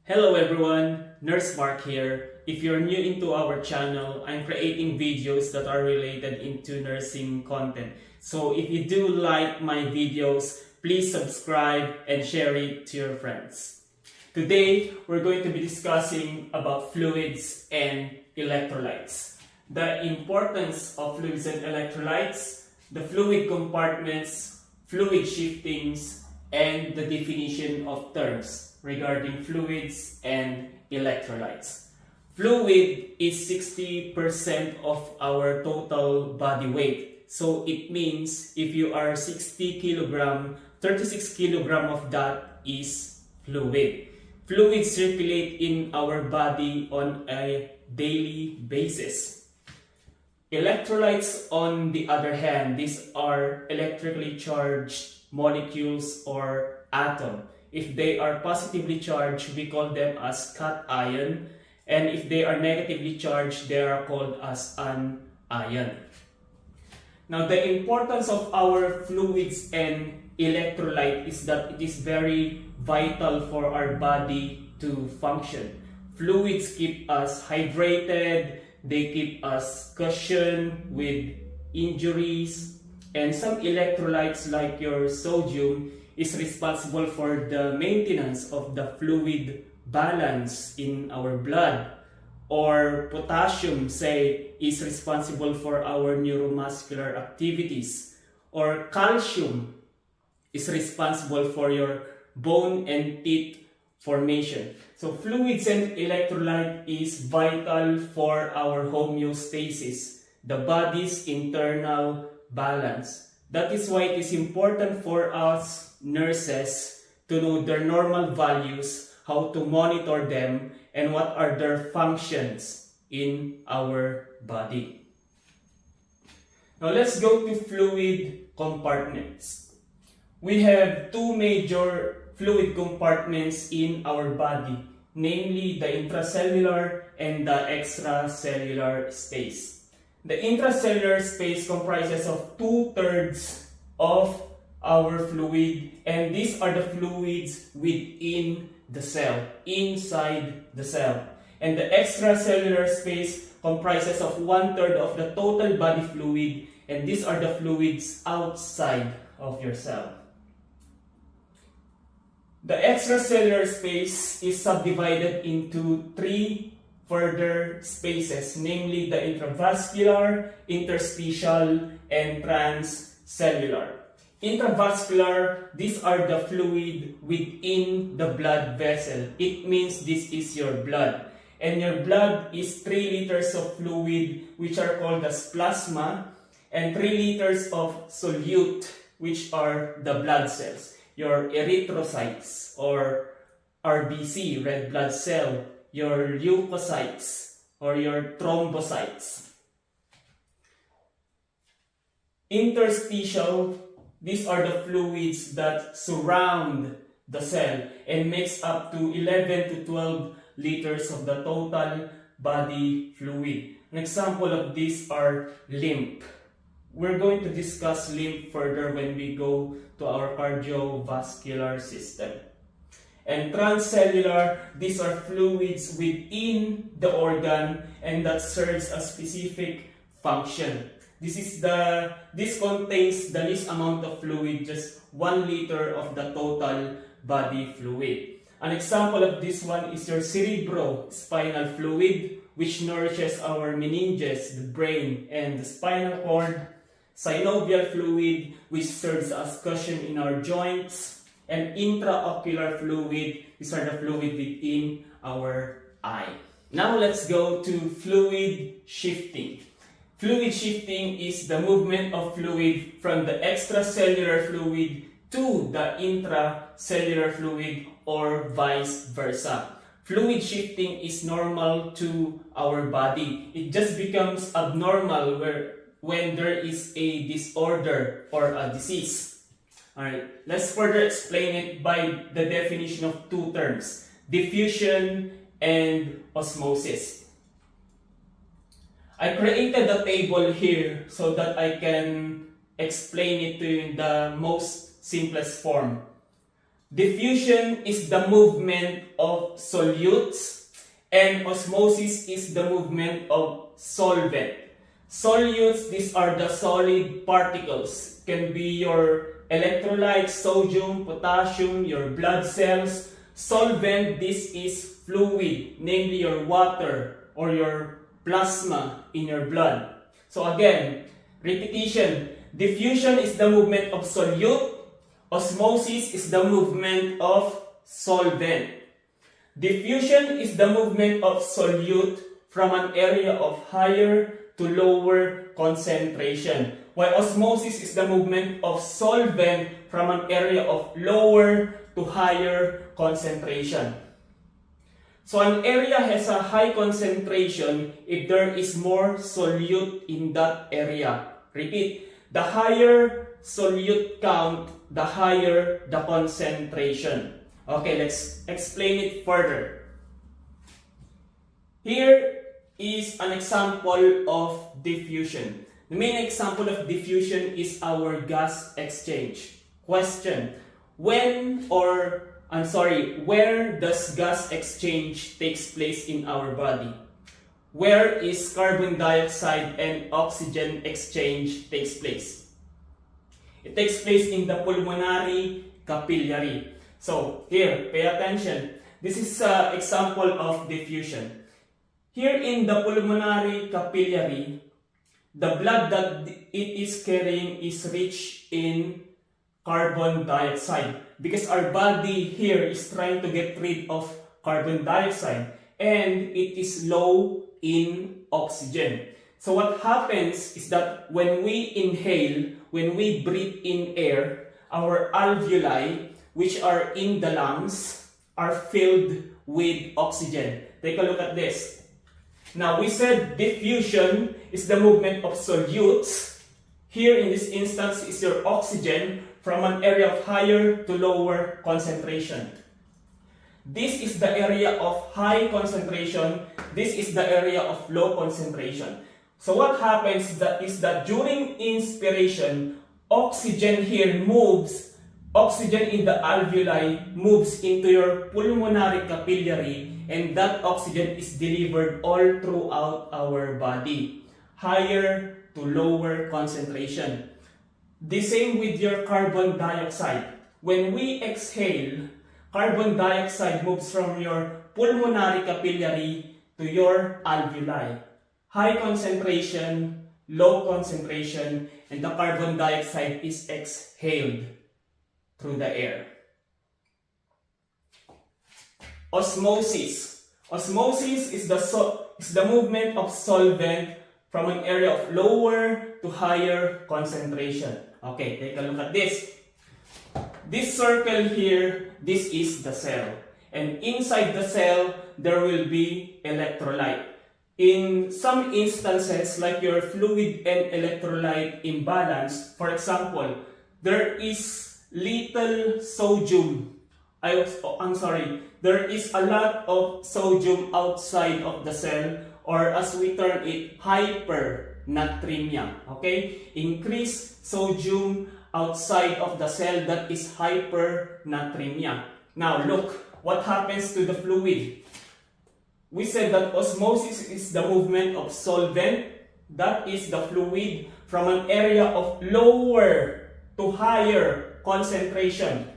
Hello everyone, Nurse Mark here. If you're new into our channel, I'm creating videos that are related into nursing content. So if you do like my videos, please subscribe and share it to your friends. Today, we're going to be discussing about fluids and electrolytes. The importance of fluids and electrolytes, the fluid compartments, fluid shiftings, and the definition of terms regarding fluids and electrolytes. Fluid is 60% of our total body weight. So it means if you are 60 kilogram, 36 kilogram of that is fluid. Fluids circulate in our body on a daily basis. Electrolytes, on the other hand, these are electrically charged molecules or atom. If they are positively charged, we call them as cation, and if they are negatively charged, they are called as anion. Now, the importance of our fluids and electrolyte is that it is very vital for our body to function. Fluids keep us hydrated, they keep us cushioned with injuries, and some electrolytes like your sodium is responsible for the maintenance of the fluid balance in our blood. Or potassium, say, is responsible for our neuromuscular activities. Or calcium is responsible for your bone and teeth formation. So fluids and electrolyte is vital for our homeostasis, the body's internal balance. That is why it is important for us nurses to know their normal values, how to monitor them, and what are their functions in our body. Now let's go to fluid compartments. We have two major fluid compartments in our body, namely the intracellular and the extracellular space. The intracellular space comprises of 2/3 of our fluid, and these are the fluids within the cell, inside the cell. And the extracellular space comprises of 1/3 of the total body fluid, and these are the fluids outside of your cell. The extracellular space is subdivided into 3 further spaces, namely the intravascular, interstitial, and transcellular. Intravascular, these are the fluid within the blood vessel. It means this is your blood. And your blood is 3 liters of fluid, which are called as plasma, and 3 liters of solute, which are the blood cells. Your erythrocytes or RBC, red blood cell, your leukocytes or your thrombocytes. Interstitial, these are the fluids that surround the cell and makes up to 11 to 12 liters of the total body fluid. An example of these are lymph. We're going to discuss lymph further when we go to our cardiovascular system. And transcellular, these are fluids within the organ and that serves a specific function. This contains the least amount of fluid, just 1 liter of the total body fluid. An example of this one is your cerebrospinal fluid, which nourishes our meninges, the brain, and the spinal cord. Synovial fluid, which serves as cushion in our joints. And intraocular fluid, these are the fluid within our eye. Now let's go to fluid shifting. Fluid shifting is the movement of fluid from the extracellular fluid to the intracellular fluid or vice versa. Fluid shifting is normal to our body. It just becomes abnormal when there is a disorder or a disease. Alright, let's further explain it by the definition of 2 terms, diffusion and osmosis. I created a table here so that I can explain it to you in the most simplest form. Diffusion is the movement of solutes, and osmosis is the movement of solvent. Solutes, these are the solid particles. Can be your electrolytes, sodium, potassium, your blood cells. Solvent, this is fluid, namely your water or your plasma in your blood. So again, repetition. Diffusion is the movement of solute. Osmosis is the movement of solvent. Diffusion is the movement of solute from an area of higher to lower concentration, while osmosis is the movement of solvent from an area of lower to higher concentration. So an area has a high concentration if there is more solute in that area. Repeat, the higher solute count, the higher the concentration. Okay, let's explain it further. Here is an example of diffusion. The main example of diffusion is our gas exchange. Question: where does gas exchange takes place in our body? Where is carbon dioxide and oxygen exchange takes place? It takes place in the pulmonary capillary. So here, pay attention. This is an example of diffusion. Here in the pulmonary capillary, the blood that it is carrying is rich in carbon dioxide, because our body here is trying to get rid of carbon dioxide and it is low in oxygen. So what happens is that when we inhale, when we breathe in air, our alveoli, which are in the lungs, are filled with oxygen. Take a look at this. Now, we said diffusion is the movement of solutes. Here in this instance is your oxygen from an area of higher to lower concentration. This is the area of high concentration. This is the area of low concentration. So what happens is that during inspiration, oxygen here moves, oxygen in the alveoli moves into your pulmonary capillary, and that oxygen is delivered all throughout our body, higher to lower concentration. The same with your carbon dioxide. When we exhale, carbon dioxide moves from your pulmonary capillary to your alveoli. High concentration, low concentration, and the carbon dioxide is exhaled through the air. Osmosis. Osmosis is the movement of solvent from an area of lower to higher concentration. Okay, take a look at this. This circle here, this is the cell. And inside the cell, there will be electrolyte. In some instances, like your fluid and electrolyte imbalance, for example, there is little sodium. There is a lot of sodium outside of the cell, or as we term it, hypernatremia. Okay? Increased sodium outside of the cell, that is hypernatremia. Now look, what happens to the fluid? We said that osmosis is the movement of solvent, that is the fluid, from an area of lower to higher concentration.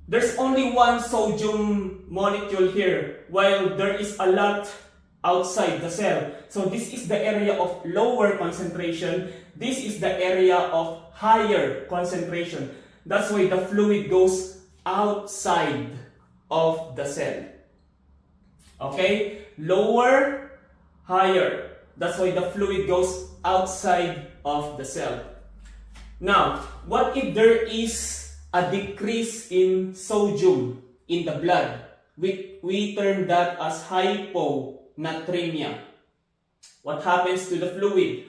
There's only one sodium molecule here, while there is a lot outside the cell. So this is the area of lower concentration. This is the area of higher concentration. That's why the fluid goes outside of the cell. Okay? Lower, higher. That's why the fluid goes outside of the cell. Now, what if there is a decrease in sodium in the blood? We term that as hyponatremia. What happens to the fluid?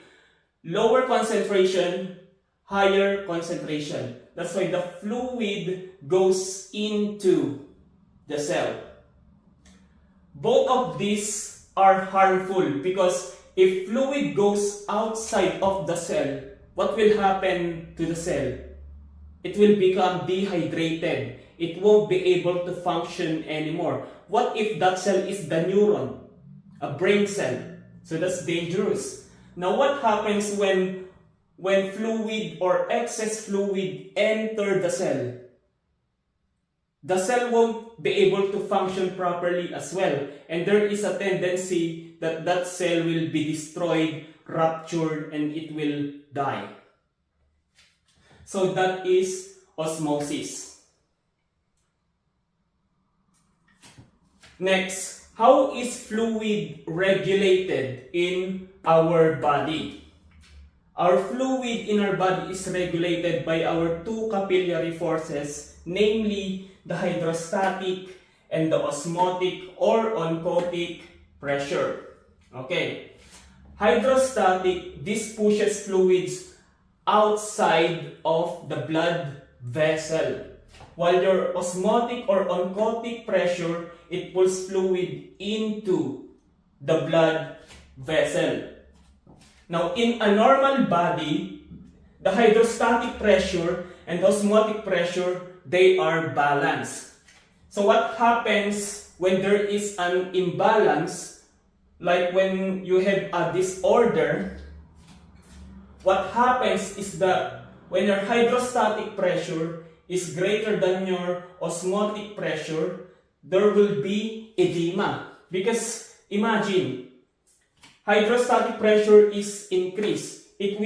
Lower concentration, higher concentration. That's why the fluid goes into the cell. Both of these are harmful, because if fluid goes outside of the cell, what will happen to the cell? It will become dehydrated. it won't be able to function anymore. What if that cell is the neuron, a brain cell? So that's dangerous. Now what happens when fluid or excess fluid enter the cell? The cell won't be able to function properly as well, and there is a tendency that that cell will be destroyed, ruptured, and it will die. So that is osmosis. Next, how is fluid regulated in our body? Our fluid in our body is regulated by our two capillary forces, namely the hydrostatic and the osmotic or oncotic pressure. Okay. Hydrostatic, this pushes fluids outside of the blood vessel. While your osmotic or oncotic pressure, it pulls fluid into the blood vessel. Now, in a normal body, the hydrostatic pressure and the osmotic pressure, they are balanced. So what happens when there is an imbalance, like when you have a disorder, what happens is that when your hydrostatic pressure is greater than your osmotic pressure, there will be edema. Because imagine, hydrostatic pressure is increased. It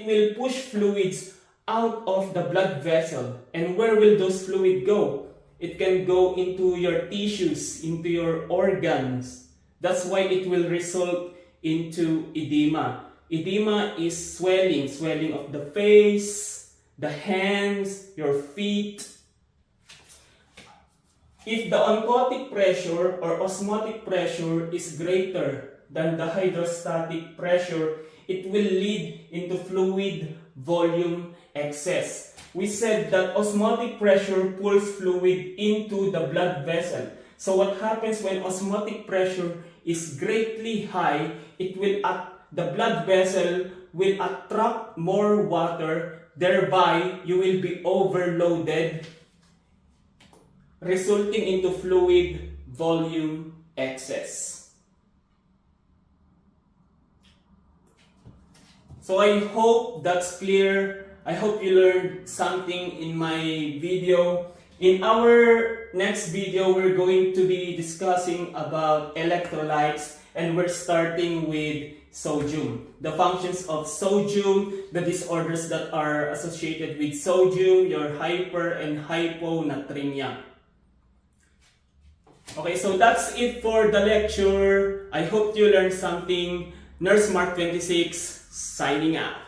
will push fluids out of the blood vessel. And where will those fluids go? It can go into your tissues, into your organs. That's why it will result into edema. Edema is swelling of the face, the hands, your feet. If the oncotic pressure or osmotic pressure is greater than the hydrostatic pressure, it will lead into fluid volume excess. We said that osmotic pressure pulls fluid into the blood vessel. So what happens when osmotic pressure is greatly high, the blood vessel will attract more water, thereby you will be overloaded, resulting into fluid volume excess. So I hope that's clear. I hope you learned something in my video. In our next video, we're going to be discussing about electrolytes, and we're starting with sodium. The functions of sodium, the disorders that are associated with sodium, your hyper and hyponatremia. Okay, so that's it for the lecture. I hope you learned something. Nurse Mark 26 signing out.